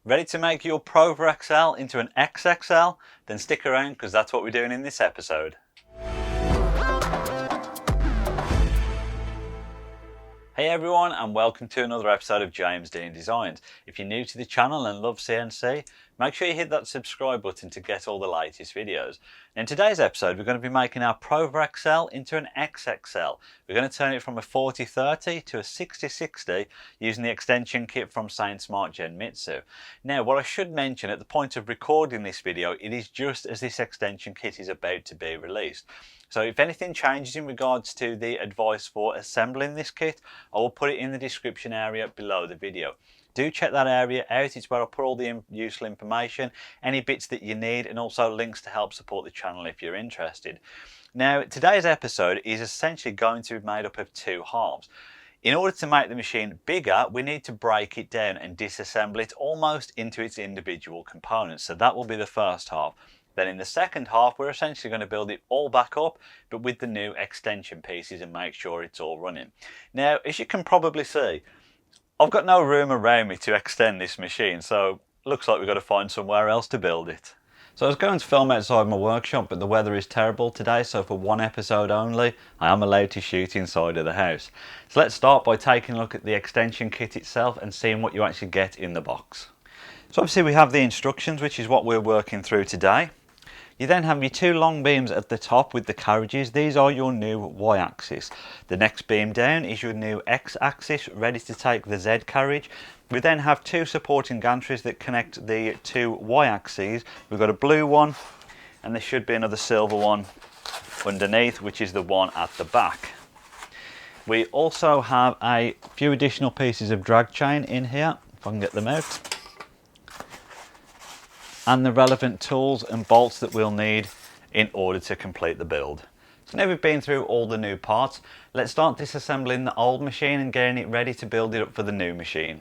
Ready to make your PROVerXL into an XXL? Then stick around because that's what we're doing in this episode. Hey everyone, and welcome to another episode of James Dean Designs. If you're new to the channel and love CNC, make sure you hit that subscribe button to get all the latest videos. In today's episode, we're going to be making our PROVerXL into an XXL. We're going to turn it from a 40-30 to a 60-60 using the extension kit from Sainsmart Genmitsu. Now, what I should mention at the point of recording this video, it is just as this extension kit is about to be released. So if anything changes in regards to the advice for assembling this kit, I will put it in the description area below the video. Do check that area out, it's where I'll put all the useful information, any bits that you need, and also links to help support the channel if you're interested. Now, today's episode is essentially going to be made up of two halves. In order to make the machine bigger, we need to break it down and disassemble it almost into its individual components. So that will be the first half. Then in the second half, we're essentially going to build it all back up, but with the new extension pieces and make sure it's all running. Now, as you can probably see, I've got no room around me to extend this machine, so looks like we've got to find somewhere else to build it. So I was going to film outside my workshop, but the weather is terrible today, so for one episode only, I am allowed to shoot inside of the house. So let's start by taking a look at the extension kit itself and seeing what you actually get in the box. So obviously we have the instructions, which is what we're working through today. You then have your two long beams at the top with the carriages. These are your new Y-axis. The next beam down is your new X-axis, ready to take the Z carriage. We then have two supporting gantries that connect the two Y-axes. We've got a blue one, and there should be another silver one underneath, which is the one at the back. We also have a few additional pieces of drag chain in here, if I can get them out, and the relevant tools and bolts that we'll need in order to complete the build. So now we've been through all the new parts, let's start disassembling the old machine and getting it ready to build it up for the new machine.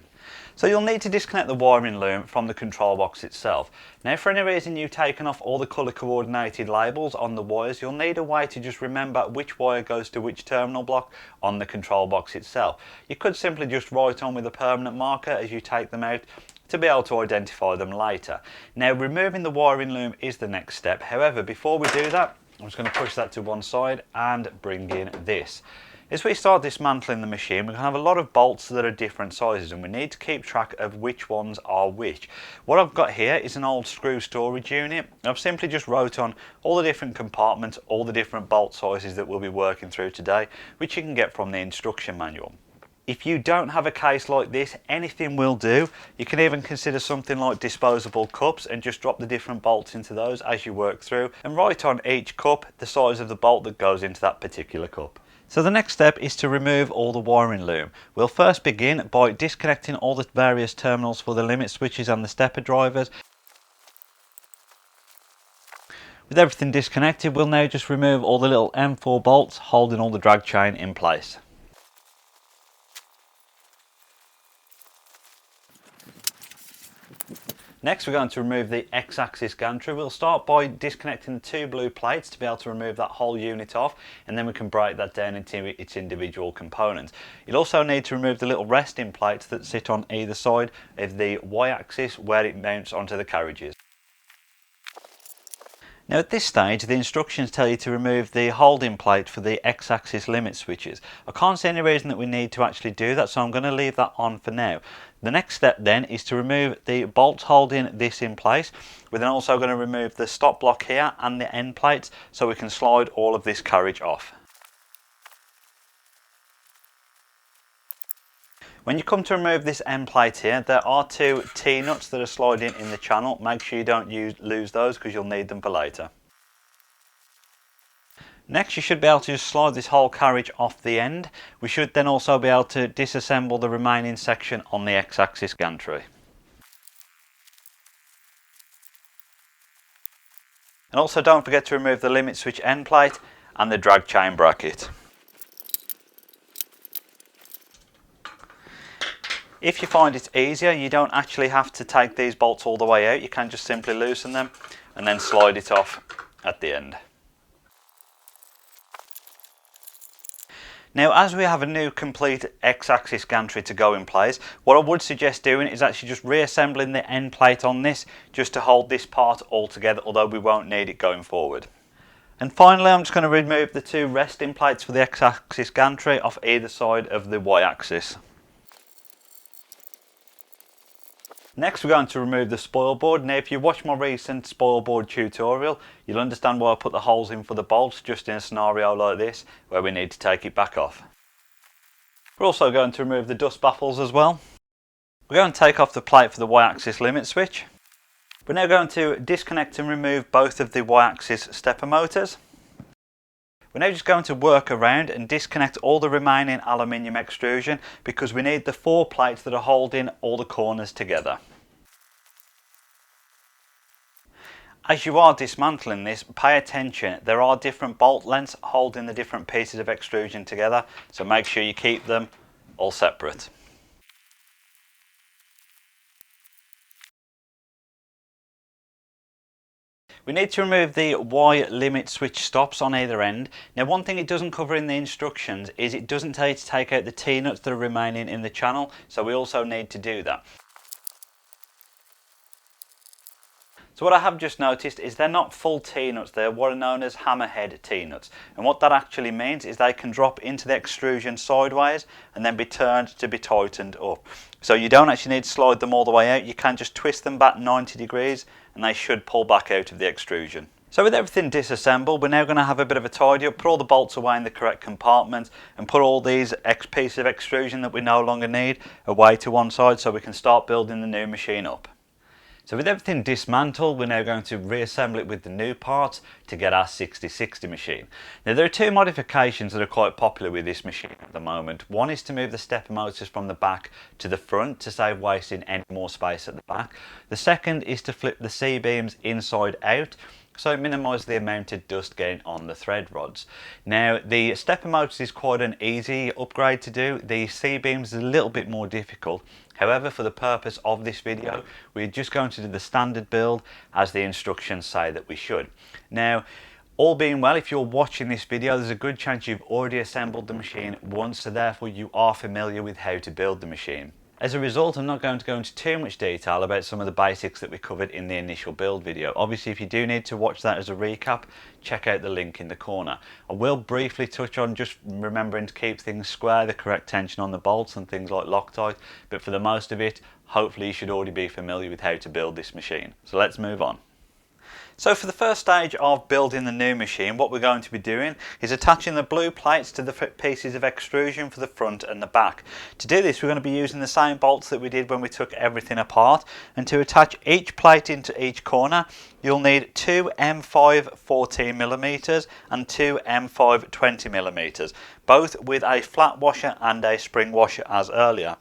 So you'll need to disconnect the wiring loom from the control box itself. Now, if for any reason you've taken off all the colour coordinated labels on the wires, you'll need a way to just remember which wire goes to which terminal block on the control box itself. You could simply just write on with a permanent marker as you take them out to be able to identify them later. Now, removing the wiring loom is the next step. However, before we do that, I'm just going to push that to one side and bring in this. As we start dismantling the machine, we're going to have a lot of bolts that are different sizes, and we need to keep track of which ones are which. What I've got here is an old screw storage unit. I've simply just wrote on all the different compartments, all the different bolt sizes that we'll be working through today, which you can get from the instruction manual. If you don't have a case like this, anything will do. You can even consider something like disposable cups and just drop the different bolts into those as you work through, and write on each cup the size of the bolt that goes into that particular cup. So the next step is to remove all the wiring loom. We'll first begin by disconnecting all the various terminals for the limit switches and the stepper drivers. With everything disconnected, we'll now just remove all the little M4 bolts holding all the drag chain in place. Next, we're going to remove the X-axis gantry. We'll start by disconnecting the two blue plates to be able to remove that whole unit off, and then we can break that down into its individual components. You'll also need to remove the little resting plates that sit on either side of the Y-axis where it mounts onto the carriages. Now at this stage, the instructions tell you to remove the holding plate for the X-axis limit switches. I can't see any reason that we need to actually do that, so I'm going to leave that on for now. The next step then is to remove the bolts holding this in place. We're then also going to remove the stop block here and the end plates so we can slide all of this carriage off. When you come to remove this end plate here, there are two T-nuts that are sliding in the channel. Make sure you don't lose those because you'll need them for later. Next, you should be able to just slide this whole carriage off the end. We should then also be able to disassemble the remaining section on the X-axis gantry. And also don't forget to remove the limit switch end plate and the drag chain bracket. If you find it easier, you don't actually have to take these bolts all the way out. You can just simply loosen them and then slide it off at the end. Now, as we have a new complete X-axis gantry to go in place, what I would suggest doing is actually just reassembling the end plate on this just to hold this part all together, although we won't need it going forward. And finally, I'm just going to remove the two resting plates for the X-axis gantry off either side of the Y-axis. Next, we're going to remove the spoil board. Now, if you watch my recent spoil board tutorial, you'll understand why I put the holes in for the bolts just in a scenario like this where we need to take it back off. We're also going to remove the dust baffles as well. We're going to take off the plate for the Y-axis limit switch. We're now going to disconnect and remove both of the Y-axis stepper motors. We're now just going to work around and disconnect all the remaining aluminium extrusion because we need the 4 plates that are holding all the corners together. As you are dismantling this, pay attention, there are different bolt lengths holding the different pieces of extrusion together, so make sure you keep them all separate. We need to remove the Y limit switch stops on either end. Now, one thing it doesn't cover in the instructions is it doesn't tell you to take out the T-nuts that are remaining in the channel, so we also need to do that. So what I have just noticed is they're not full T-nuts, they're what are known as hammerhead T-nuts. And what that actually means is they can drop into the extrusion sideways and then be turned to be tightened up. So you don't actually need to slide them all the way out, you can just twist them back 90 degrees and they should pull back out of the extrusion. So with everything disassembled, we're now going to have a bit of a tidy up, put all the bolts away in the correct compartment and put all these pieces of extrusion that we no longer need away to one side so we can start building the new machine up. So with everything dismantled, we're now going to reassemble it with the new parts to get our 6060 machine. Now, there are 2 modifications that are quite popular with this machine at the moment. One is to move the stepper motors from the back to the front to save wasting any more space at the back. The second is to flip the C-beams inside out, so it minimises the amount of dust getting on the thread rods. Now, the stepper motors is quite an easy upgrade to do. The C-beams is a little bit more difficult. However, for the purpose of this video, we're just going to do the standard build as the instructions say that we should. Now, all being well, if you're watching this video, there's a good chance you've already assembled the machine once, so therefore you are familiar with how to build the machine. As a result, I'm not going to go into too much detail about some of the basics that we covered in the initial build video. Obviously, if you do need to watch that as a recap, check out the link in the corner. I will briefly touch on just remembering to keep things square, the correct tension on the bolts and things like Loctite, but for the most of it, hopefully you should already be familiar with how to build this machine. So let's move on. So for the first stage of building the new machine, what we're going to be doing is attaching the blue plates to the pieces of extrusion for the front and the back. To do this, we're going to be using the same bolts that we did when we took everything apart, and to attach each plate into each corner, you'll need 2 M5 14mm and 2 M5 20mm, both with a flat washer and a spring washer as earlier.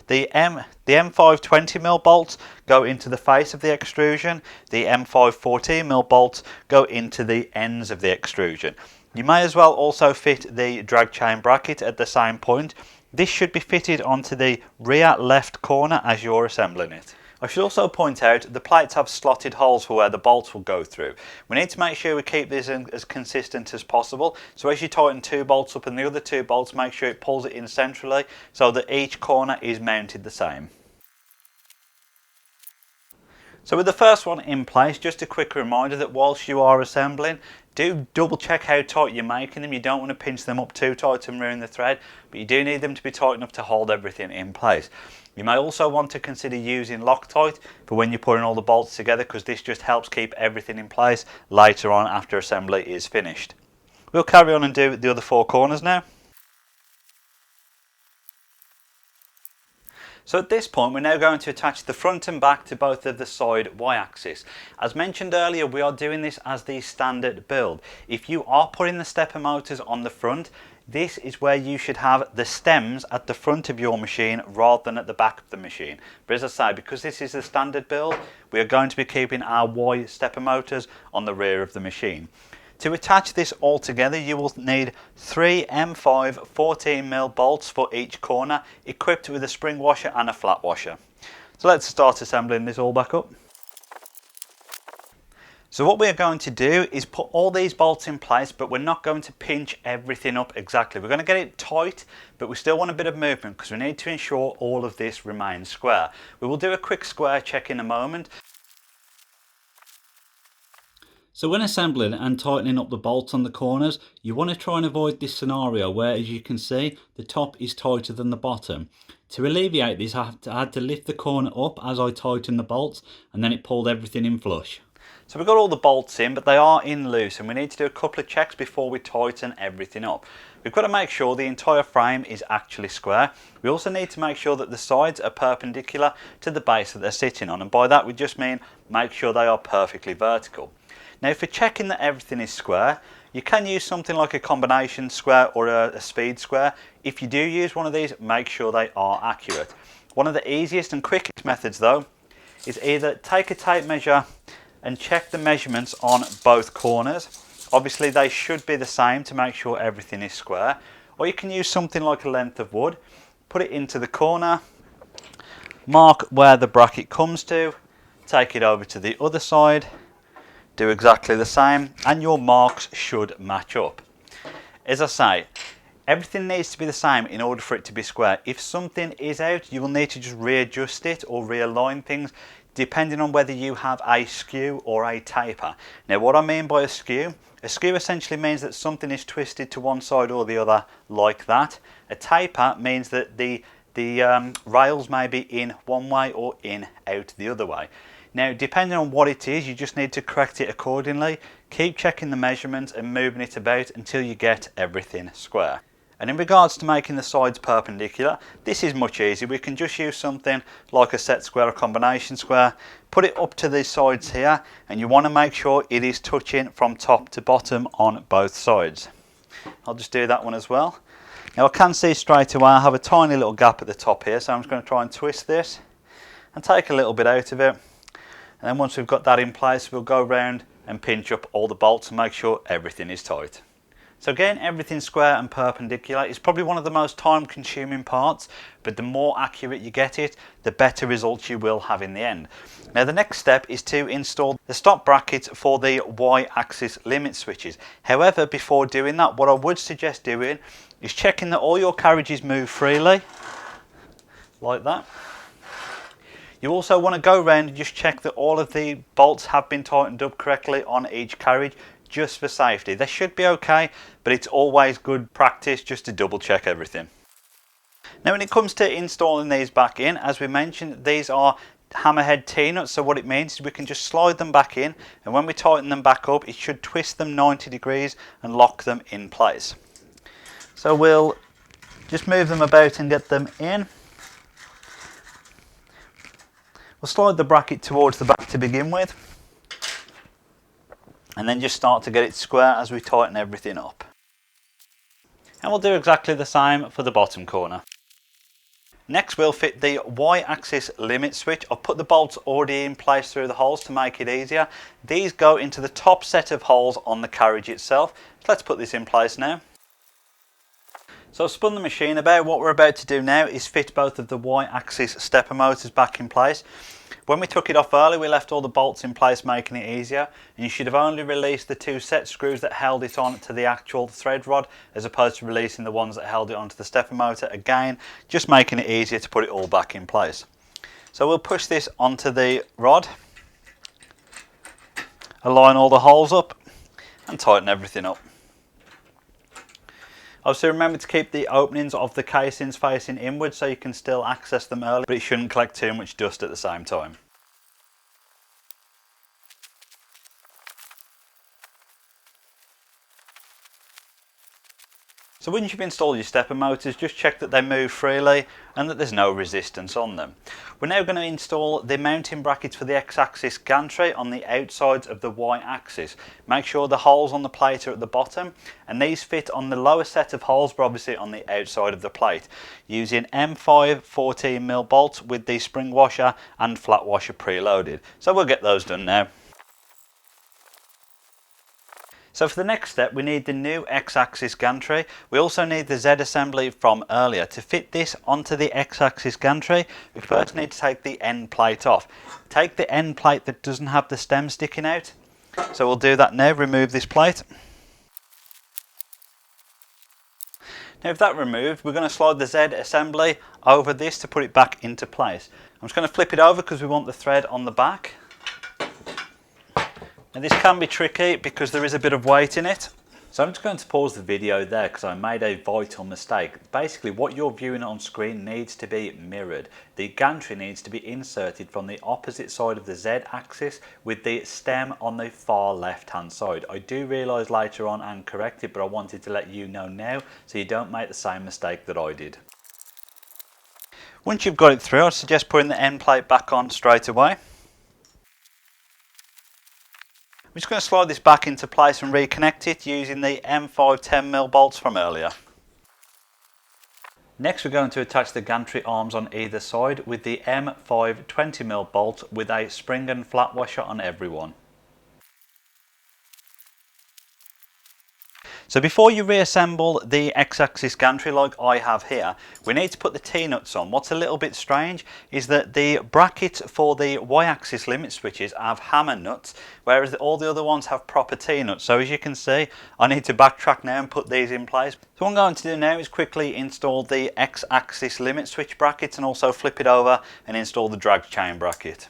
The M5 20mm bolts go into the face of the extrusion, the M5 14mm bolts go into the ends of the extrusion. You may as well also fit the drag chain bracket at the same point. This should be fitted onto the rear left corner as you're assembling it. I should also point out the plates have slotted holes for where the bolts will go through. We need to make sure we keep this as consistent as possible. So as you tighten 2 bolts up and the other 2 bolts, make sure it pulls it in centrally so that each corner is mounted the same. So with the first one in place, just a quick reminder that whilst you are assembling, do double check how tight you're making them. You don't want to pinch them up too tight and ruin the thread, but you do need them to be tight enough to hold everything in place. You may also want to consider using Loctite for when you're putting all the bolts together, because this just helps keep everything in place later on after assembly is finished. We'll carry on and do the other 4 corners now. So at this point, we're now going to attach the front and back to both of the side Y-axis. As mentioned earlier, we are doing this as the standard build. If you are putting the stepper motors on the front, this is where you should have the stems at the front of your machine rather than at the back of the machine. But as I say, because this is the standard build, we are going to be keeping our Y stepper motors on the rear of the machine. To attach this all together, you will need 3 M5 14mm bolts for each corner, equipped with a spring washer and a flat washer. So let's start assembling this all back up. So what we're going to do is put all these bolts in place, but we're not going to pinch everything up exactly. We're going to get it tight, but we still want a bit of movement because we need to ensure all of this remains square. We will do a quick square check in a moment. So when assembling and tightening up the bolts on the corners, you want to try and avoid this scenario where, as you can see, the top is tighter than the bottom. To alleviate this, I had to lift the corner up as I tightened the bolts, and then it pulled everything in flush. So we've got all the bolts in, but they are in loose, and we need to do a couple of checks before we tighten everything up. We've got to make sure the entire frame is actually square. We also need to make sure that the sides are perpendicular to the base that they're sitting on, and by that we just mean make sure they are perfectly vertical. Now, for checking that everything is square, you can use something like a combination square or a speed square. If you do use one of these, make sure they are accurate. One of the easiest and quickest methods though is either take a tape measure and check the measurements on both corners. Obviously they should be the same to make sure everything is square, or you can use something like a length of wood, put it into the corner, mark where the bracket comes to, take it over to the other side, do exactly the same, and your marks should match up. As I say, everything needs to be the same in order for it to be square. If something is out, you will need to just readjust it or realign things depending on whether you have a skew or a taper. Now what I mean by a skew essentially means that something is twisted to one side or the other like that. A taper means that the rails may be in one way or in out the other way. Now depending on what it is, you just need to correct it accordingly. Keep checking the measurements and moving it about until you get everything square. And in regards to making the sides perpendicular, this is much easier. We can just use something like a set square or combination square, put it up to the sides here, and you want to make sure it is touching from top to bottom on both sides. I'll just do that one as well. Now I can see straight away I have a tiny little gap at the top here, so I'm just going to try and twist this and take a little bit out of it. And then once we've got that in place, we'll go around and pinch up all the bolts and make sure everything is tight. So again, everything square and perpendicular is probably one of the most time consuming parts, but the more accurate you get it, the better results you will have in the end. Now the next step is to install the stop brackets for the Y-axis limit switches. However, before doing that, what I would suggest doing is checking that all your carriages move freely, like that. You also want to go around and just check that all of the bolts have been tightened up correctly on each carriage, just for safety. They should be okay, but it's always good practice just to double check everything. Now when it comes to installing these back in, as we mentioned, these are hammerhead T-nuts, so what it means is we can just slide them back in, and when we tighten them back up, it should twist them 90 degrees and lock them in place. So we'll just move them about and get them in. We'll slide the bracket towards the back to begin with, and then just start to get it square as we tighten everything up. And we'll do exactly the same for the bottom corner. Next we'll fit the Y-axis limit switch. I've put the bolts already in place through the holes to make it easier. These go into the top set of holes on the carriage itself. So let's put this in place now. So I've spun the machine about. What we're about to do now is fit both of the Y-axis stepper motors back in place. When we took it off earlier, we left all the bolts in place, making it easier, and you should have only released the two set screws that held it on to the actual thread rod, as opposed to releasing the ones that held it onto the stepper motor. Again, just making it easier to put it all back in place. So we'll push this onto the rod, align all the holes up, and tighten everything up. Obviously remember to keep the openings of the casings facing inward so you can still access them early, but it shouldn't collect too much dust at the same time. So once you've installed your stepper motors, just check that they move freely and that there's no resistance on them. We're now going to install the mounting brackets for the X-axis gantry on the outsides of the Y-axis. Make sure the holes on the plate are at the bottom, and these fit on the lower set of holes, but obviously on the outside of the plate, using M5 14mm bolts with the spring washer and flat washer preloaded. So we'll get those done now. So for the next step, we need the new X-axis gantry. We also need the Z-assembly from earlier. To fit this onto the X-axis gantry, we first need to take the end plate off. Take the end plate that doesn't have the stem sticking out, So we'll do that now, remove this plate. Now with that removed, we're going to slide the Z assembly over this to put it back into place. I'm just going to flip it over because we want the thread on the back. Now this can be tricky because there is a bit of weight in it. So I'm just going to pause the video there because I made a vital mistake. Basically what you're viewing on screen needs to be mirrored. The gantry needs to be inserted from the opposite side of the Z axis with the stem on the far left hand side. I do realise later on and correct it, but I wanted to let you know now so you don't make the same mistake that I did. Once you've got it through, I suggest putting the end plate back on straight away. I'm just going to slide this back into place and reconnect it using the M5 10mm bolts from earlier. Next we're going to attach the gantry arms on either side with the M5 20mm bolt with a spring and flat washer on every one. So before you reassemble the X-axis gantry like I have here, we need to put the T-nuts on. What's a little bit strange is that the brackets for the Y-axis limit switches have hammer nuts, whereas all the other ones have proper T-nuts. So as you can see, I need to backtrack now and put these in place. So what I'm going to do now is quickly install the X-axis limit switch brackets and also flip it over and install the drag chain bracket.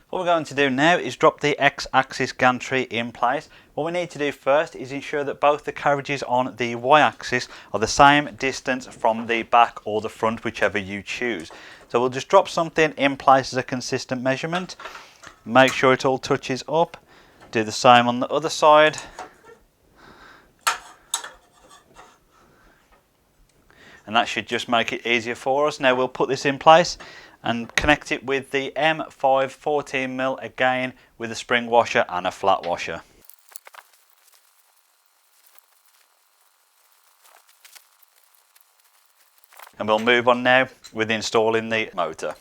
What we're going to do now is drop the X-axis gantry in place. What we need to do first is ensure that both the carriages on the Y-axis are the same distance from the back or the front, whichever you choose. So we'll just drop something in place as a consistent measurement. Make sure it all touches up. Do the same on the other side. And that should just make it easier for us. Now we'll put this in place and connect it with the M5 14mm again with a spring washer and a flat washer. And we'll move on now with installing the motor.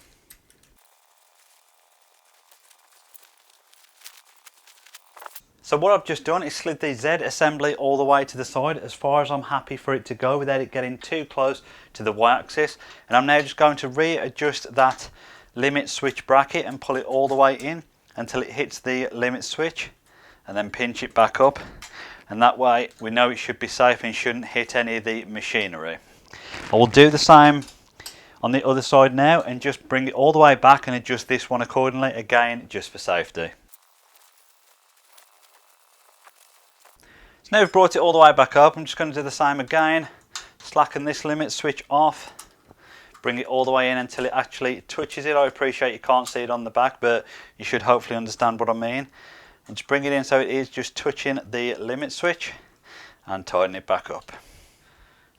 So what I've just done is slid the Z assembly all the way to the side as far as I'm happy for it to go without it getting too close to the Y-axis. And I'm now just going to readjust that limit switch bracket and pull it all the way in until it hits the limit switch and then pinch it back up. And that way we know it should be safe and shouldn't hit any of the machinery. I will do the same on the other side now and just bring it all the way back and adjust this one accordingly, again just for safety. So now we've brought it all the way back up, I'm just going to do the same again, slacken this limit switch off, bring it all the way in until it actually touches it. I appreciate you can't see it on the back, but you should hopefully understand what I mean. And just bring it in so it is just touching the limit switch and tighten it back up.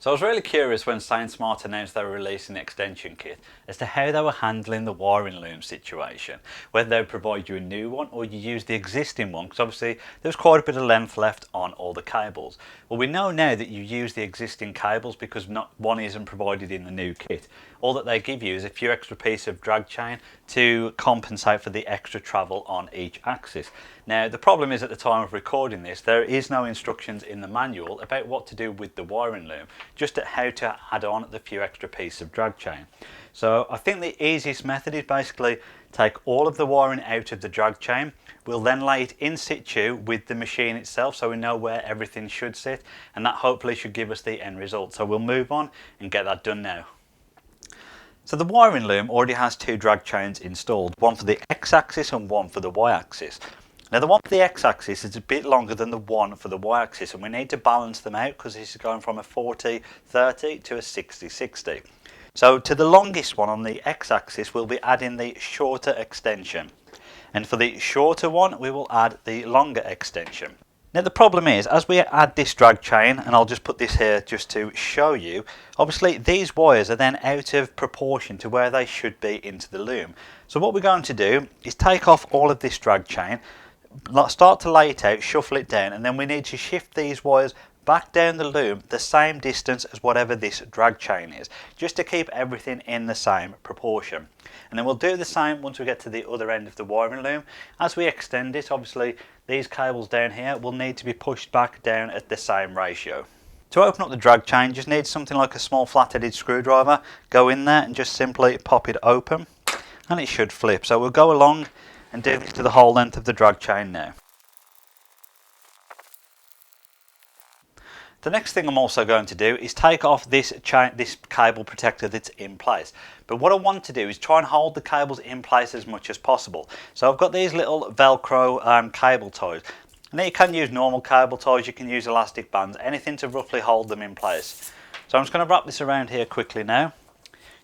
So I was really curious when Sainsmart announced they were releasing the extension kit as to how they were handling the wiring loom situation. Whether they would provide you a new one or you use the existing one, because obviously there was quite a bit of length left on all the cables. Well, we know now that you use the existing cables because not one isn't provided in the new kit. All that they give you is a few extra pieces of drag chain to compensate for the extra travel on each axis. Now the problem is at the time of recording this there is no instructions in the manual about what to do with the wiring loom, just at how to add on the few extra pieces of drag chain. So I think the easiest method is basically take all of the wiring out of the drag chain. We'll then lay it in situ with the machine itself so we know where everything should sit, and that hopefully should give us the end result. So we'll move on and get that done now. So the wiring loom already has two drag chains installed, one for the X-axis and one for the Y-axis. Now the one for the X-axis is a bit longer than the one for the Y-axis, and we need to balance them out because this is going from a 40-30 to a 60-60. So to the longest one on the X-axis we'll be adding the shorter extension, and for the shorter one we will add the longer extension. Now the problem is, as we add this drag chain, and I'll just put this here just to show you, obviously these wires are then out of proportion to where they should be into the loom. So what we're going to do is take off all of this drag chain, start to lay it out, shuffle it down, and then we need to shift these wires back down the loom the same distance as whatever this drag chain is, just to keep everything in the same proportion. And then we'll do the same once we get to the other end of the wiring loom. As we extend it, obviously these cables down here will need to be pushed back down at the same ratio. To open up the drag chain, just need something like a small flat-headed screwdriver. Go in there and just simply pop it open. and it should flip. So we'll go along and do this to the whole length of the drag chain now. The next thing I'm also going to do is take off this cable protector that's in place. But what I want to do is try and hold the cables in place as much as possible. So I've got these little Velcro cable ties. Now you can use normal cable ties, you can use elastic bands, anything to roughly hold them in place. So I'm just going to wrap this around here quickly now,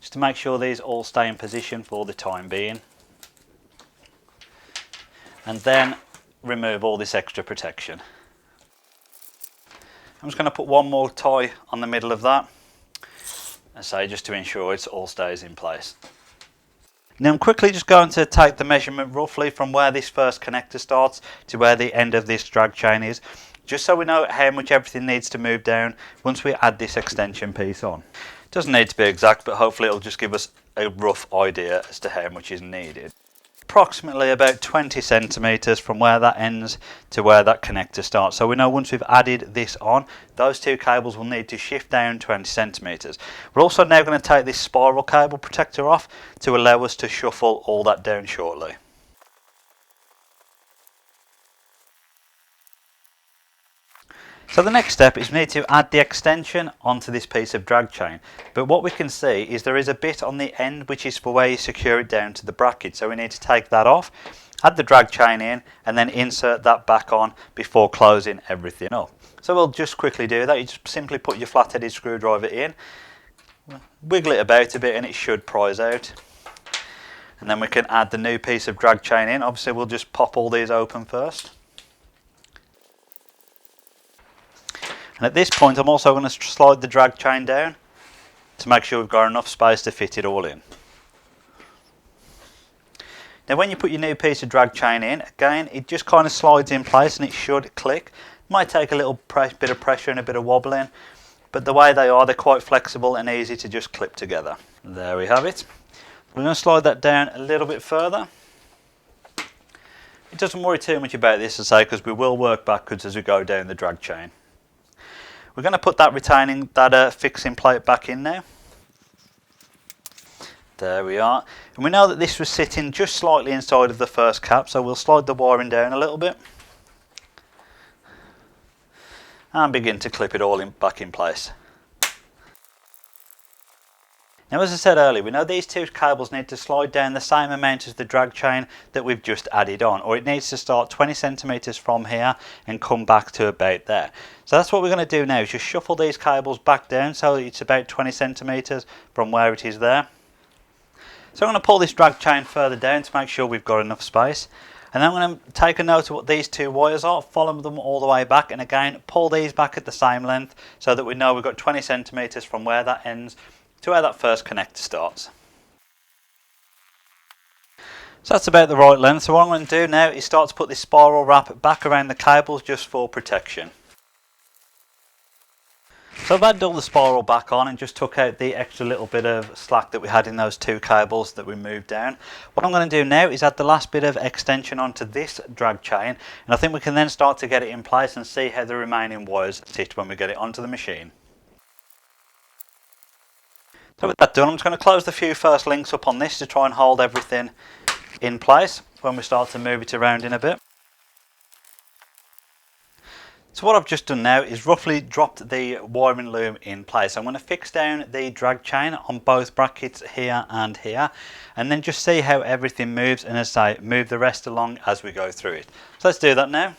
just to make sure these all stay in position for the time being. And then remove all this extra protection. I'm just going to put one more tie on the middle of that, and say just to ensure it all stays in place. Now I'm quickly just going to take the measurement roughly from where this first connector starts to where the end of this drag chain is, just so we know how much everything needs to move down once we add this extension piece on. It doesn't need to be exact, but hopefully it'll just give us a rough idea as to how much is needed. Approximately about 20 centimeters from where that ends to where that connector starts. So we know once we've added this on, those two cables will need to shift down 20 centimeters. We're also now going to take this spiral cable protector off to allow us to shuffle all that down shortly. So the next step is we need to add the extension onto this piece of drag chain. But what we can see is there is a bit on the end which is for where you secure it down to the bracket. So we need to take that off, add the drag chain in, and then insert that back on before closing everything up. So we'll just quickly do that. You just simply put your flat-headed screwdriver in, wiggle it about a bit, and it should prise out. And then we can add the new piece of drag chain in. Obviously we'll just pop all these open first. And at this point I'm also going to slide the drag chain down to make sure we've got enough space to fit it all in. Now when you put your new piece of drag chain in, again it just kind of slides in place and it should click. It might take a little bit of pressure and a bit of wobbling, but the way they are, they're quite flexible and easy to just clip together. There we have it. We're going to slide that down a little bit further. It doesn't worry too much about this, as I say, because we will work backwards as we go down the drag chain. We're going to put that fixing plate back in now. There we are. And we know that this was sitting just slightly inside of the first cap, so we'll slide the wiring down a little bit and begin to clip it all back in place. Now, as I said earlier, we know these two cables need to slide down the same amount as the drag chain that we've just added on, or it needs to start 20 centimeters from here and come back to about there. So that's what we're going to do now, is just shuffle these cables back down so it's about 20 centimeters from where it is there. So I'm going to pull this drag chain further down to make sure we've got enough space. And then I'm going to take a note of what these two wires are, follow them all the way back, and again pull these back at the same length so that we know we've got 20 centimeters from where that ends to where that first connector starts. So that's about the right length. So what I'm going to do now is start to put this spiral wrap back around the cables just for protection. So I've added all the spiral back on and just took out the extra little bit of slack that we had in those two cables that we moved down. What I'm going to do now is add the last bit of extension onto this drag chain, and I think we can then start to get it in place and see how the remaining wires sit when we get it onto the machine. So with that done, I'm just going to close the few first links up on this to try and hold everything in place when we start to move it around in a bit. So what I've just done now is roughly dropped the wiring loom in place. I'm going to fix down the drag chain on both brackets here and here, and then just see how everything moves, and as I say, move the rest along as we go through it. So let's do that now.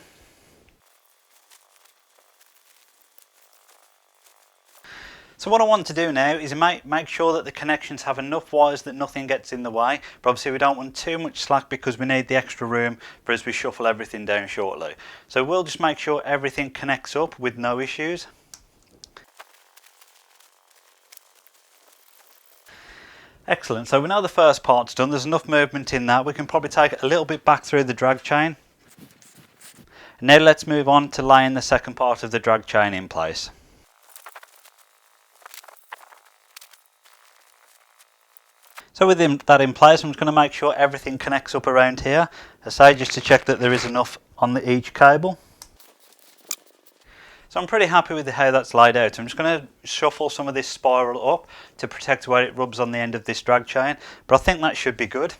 So what I want to do now is make sure that the connections have enough wires that nothing gets in the way, but obviously we don't want too much slack because we need the extra room for as we shuffle everything down shortly. So we'll just make sure everything connects up with no issues. Excellent, so we know the first part's done, there's enough movement in that. We can probably take it a little bit back through the drag chain. Now let's move on to laying the second part of the drag chain in place. So with that in place, I'm just going to make sure everything connects up around here. As I say, just to check that there is enough on each cable. So I'm pretty happy with how that's laid out. I'm just going to shuffle some of this spiral up to protect where it rubs on the end of this drag chain, but I think that should be good.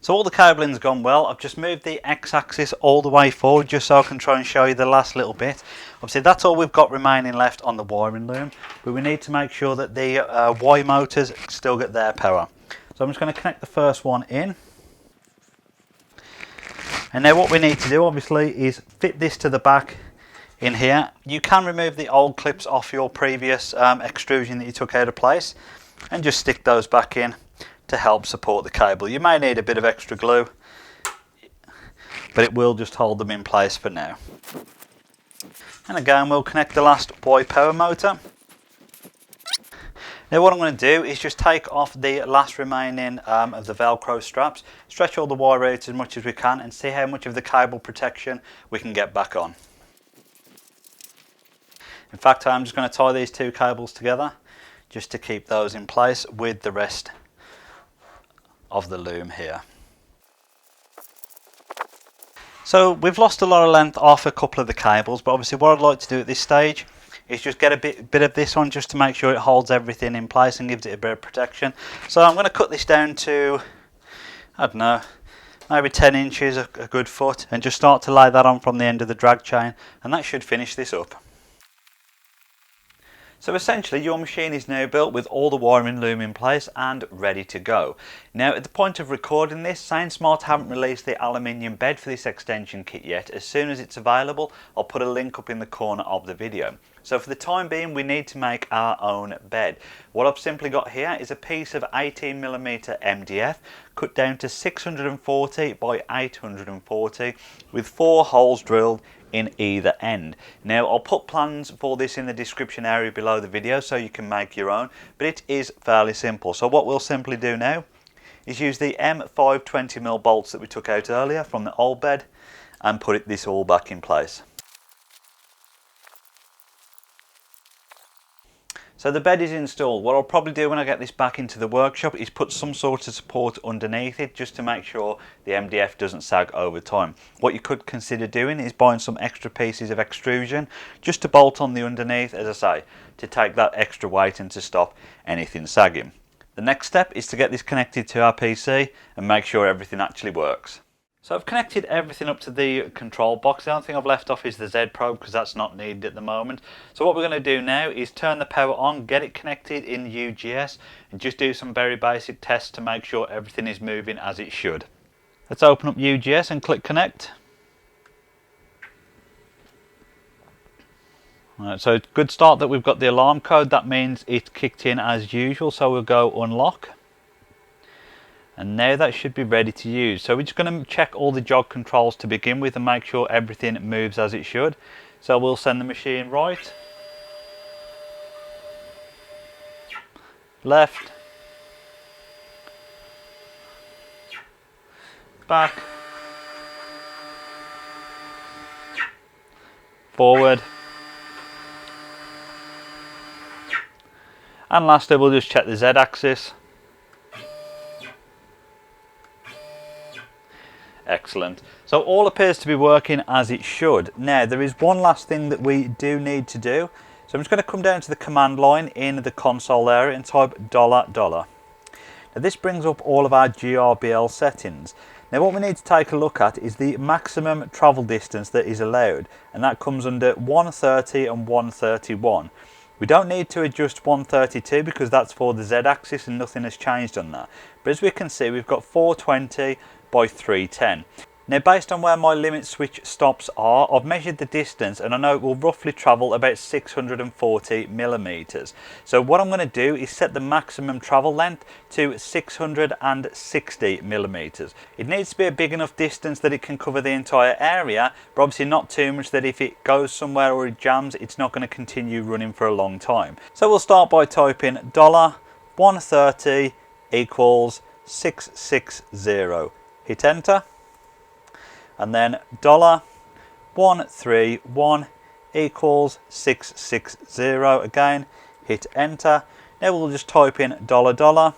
So all the cabling's gone well. I've just moved the X-axis all the way forward just so I can try and show you the last little bit. Obviously that's all we've got remaining left on the wiring loom, but we need to make sure that the Y motors still get their power. So I'm just going to connect the first one in. And now what we need to do obviously is fit this to the back in here. You can remove the old clips off your previous extrusion that you took out of place and just stick those back in to help support the cable. You may need a bit of extra glue, but it will just hold them in place for now. And again, we'll connect the last Y power motor. Now what I'm going to do is just take off the last remaining of the Velcro straps, stretch all the wire out as much as we can and see how much of the cable protection we can get back on. In fact, I'm just going to tie these two cables together just to keep those in place with the rest of the loom here. So we've lost a lot of length off a couple of the cables, but obviously what I'd like to do at this stage is just get a bit of this on just to make sure it holds everything in place and gives it a bit of protection. So I'm going to cut this down to, I don't know, maybe 10 inches, a good foot, and just start to lay that on from the end of the drag chain, and that should finish this up. So essentially your machine is now built with all the wiring loom in place and ready to go. Now at the point of recording this, Sainsmart haven't released the aluminium bed for this extension kit yet. As soon as it's available, I'll put a link up in the corner of the video. So for the time being we need to make our own bed. What I've simply got here is a piece of 18mm MDF cut down to 640 by 840 with 4 holes drilled in either end. Now I'll put plans for this in the description area below the video so you can make your own, but it is fairly simple. So what we'll simply do now is use the M5 20mm bolts that we took out earlier from the old bed and put this all back in place. So the bed is installed. What I'll probably do when I get this back into the workshop is put some sort of support underneath it just to make sure the MDF doesn't sag over time. What you could consider doing is buying some extra pieces of extrusion just to bolt on the underneath, as I say, to take that extra weight and to stop anything sagging. The next step is to get this connected to our PC and make sure everything actually works. So I've connected everything up to the control box. The only thing I've left off is the Z probe because that's not needed at the moment. So what we're going to do now is turn the power on, get it connected in UGS and just do some very basic tests to make sure everything is moving as it should. Let's open up UGS and click connect. Alright, so good start that we've got the alarm code. That means it's kicked in as usual, so we'll go unlock. And now that should be ready to use. So we're just going to check all the jog controls to begin with and make sure everything moves as it should. So we'll send the machine right, left, back, forward, and lastly we'll just check the Z axis. Excellent. So all appears to be working as it should. Now there is one last thing that we do need to do. So I'm just going to come down to the command line in the console area and type $. Now this brings up all of our GRBL settings. Now what we need to take a look at is the maximum travel distance that is allowed, and that comes under 130 and 131. We don't need to adjust 132 because that's for the Z axis and nothing has changed on that. But as we can see, we've got 420 by 310. Now based on where my limit switch stops are, I've measured the distance and I know it will roughly travel about 640 millimeters. So what I'm going to do is set the maximum travel length to 660 millimeters. It needs to be a big enough distance that it can cover the entire area, but obviously not too much that if it goes somewhere or it jams, it's not going to continue running for a long time. So we'll start by typing $130 equals 660. Hit enter, and then $131 equals 660 again, hit enter. Now we'll just type in $,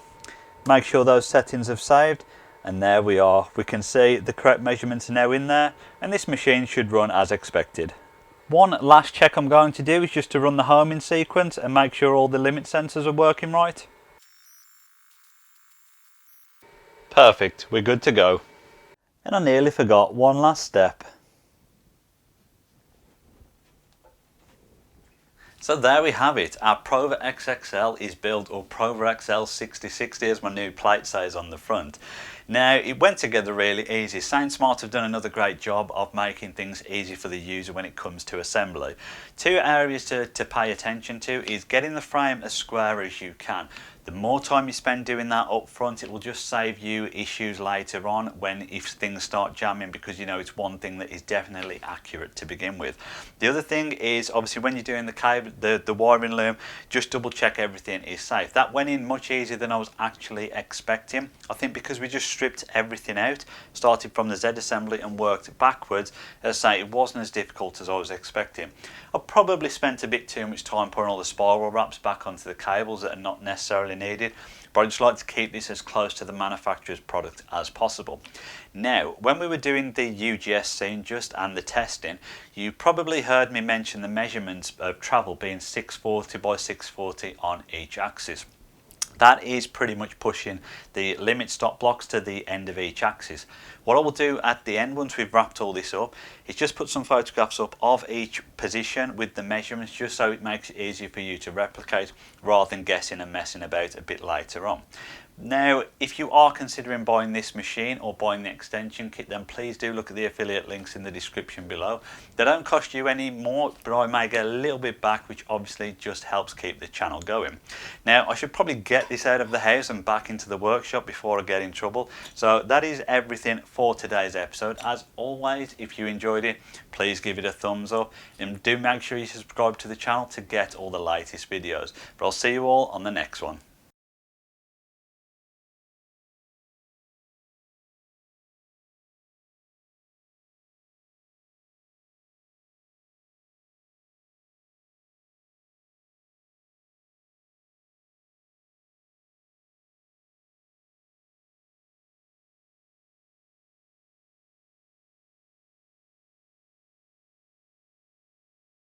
make sure those settings have saved, and there we are. We can see the correct measurements are now in there and this machine should run as expected. One last check I'm going to do is just to run the homing sequence and make sure all the limit sensors are working right. Perfect, we're good to go. And I nearly forgot one last step. So there we have it, our PROVerXL is built, or PROVerXL 6060 as my new plate says on the front. Now it went together really easy. Sainsmart have done another great job of making things easy for the user when it comes to assembly. Two areas to pay attention to is getting the frame as square as you can. The more time you spend doing that up front, it will just save you issues later on if things start jamming, because you know it's one thing that is definitely accurate to begin with. The other thing is obviously when you're doing the cable, the wiring loom, just double check everything is safe. That went in much easier than I was actually expecting. I think because we just stripped everything out, started from the Z assembly and worked backwards, as I say, it wasn't as difficult as I was expecting. I probably spent a bit too much time putting all the spiral wraps back onto the cables that are not necessarily needed, but I just like to keep this as close to the manufacturer's product as possible. Now, when we were doing the UGS scene just and the testing, you probably heard me mention the measurements of travel being 640 by 640 on each axis. That is pretty much pushing the limit stop blocks to the end of each axis. What I will do at the end, once we've wrapped all this up, is just put some photographs up of each position with the measurements, just so it makes it easier for you to replicate rather than guessing and messing about a bit later on. Now, if you are considering buying this machine or buying the extension kit, then please do look at the affiliate links in the description below. They don't cost you any more, but I may get a little bit back, which obviously just helps keep the channel going. Now, I should probably get this out of the house and back into the workshop before I get in trouble. So that is everything for today's episode. As always, if you enjoyed it, please give it a thumbs up, and do make sure you subscribe to the channel to get all the latest videos. But I'll see you all on the next one.